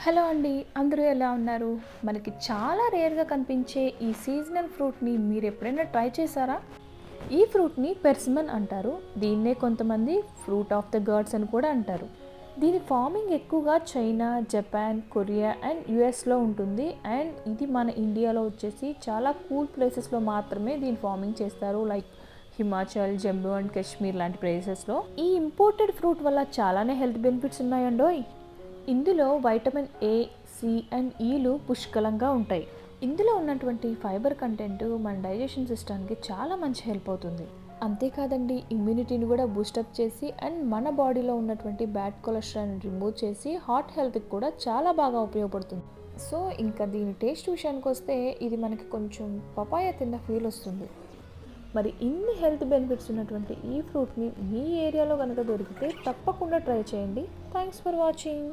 Hello అండి, అందరూ ఎలా ఉన్నారు? మనకి చాలా రేర్గా కనిపించే ఈ సీజనల్ ఫ్రూట్ని మీరు ఎప్పుడైనా ట్రై చేశారా? ఈ ఫ్రూట్ని పెర్సిమన్ అంటారు. దీన్నే కొంతమంది ఫ్రూట్ ఆఫ్ ద గాడ్స్ అని కూడా అంటారు. దీని ఫార్మింగ్ ఎక్కువగా చైనా, జపాన్, కొరియా అండ్ యుఎస్లో ఉంటుంది. అండ్ ఇది మన ఇండియాలో వచ్చేసి చాలా కూల్ ప్లేసెస్లో మాత్రమే దీని ఫార్మింగ్ చేస్తారు, లైక్ హిమాచల్, జమ్మూ అండ్ కాశ్మీర్ లాంటి ప్లేసెస్లో. ఈ ఇంపోర్టెడ్ ఫ్రూట్ వల్ల చాలానే హెల్త్ బెనిఫిట్స్ ఉన్నాయండోయ్. ఇందులో వైటమిన్ ఏ, సి అండ్ ఈలు పుష్కలంగా ఉంటాయి. ఇందులో ఉన్నటువంటి ఫైబర్ కంటెంట్ మన డైజెషన్ సిస్టమ్కి చాలా మంచి హెల్ప్ అవుతుంది. అంతేకాదండి, ఇమ్యూనిటీని కూడా బూస్టప్ చేసి అండ్ మన బాడీలో ఉన్నటువంటి బ్యాడ్ కొలెస్ట్రాల్ని రిమూవ్ చేసి హార్ట్ హెల్త్కి కూడా చాలా బాగా ఉపయోగపడుతుంది. సో ఇంకా దీని టేస్ట్ విషయానికి వస్తే ఇది మనకి కొంచెం పపాయ తిన్న ఫీల్ వస్తుంది. మరి ఇన్ని హెల్త్ బెనిఫిట్స్ ఉన్నటువంటి ఈ ఫ్రూట్ని మీ ఏరియాలో కనుక దొరికితే తప్పకుండా ట్రై చేయండి. Thanks for watching.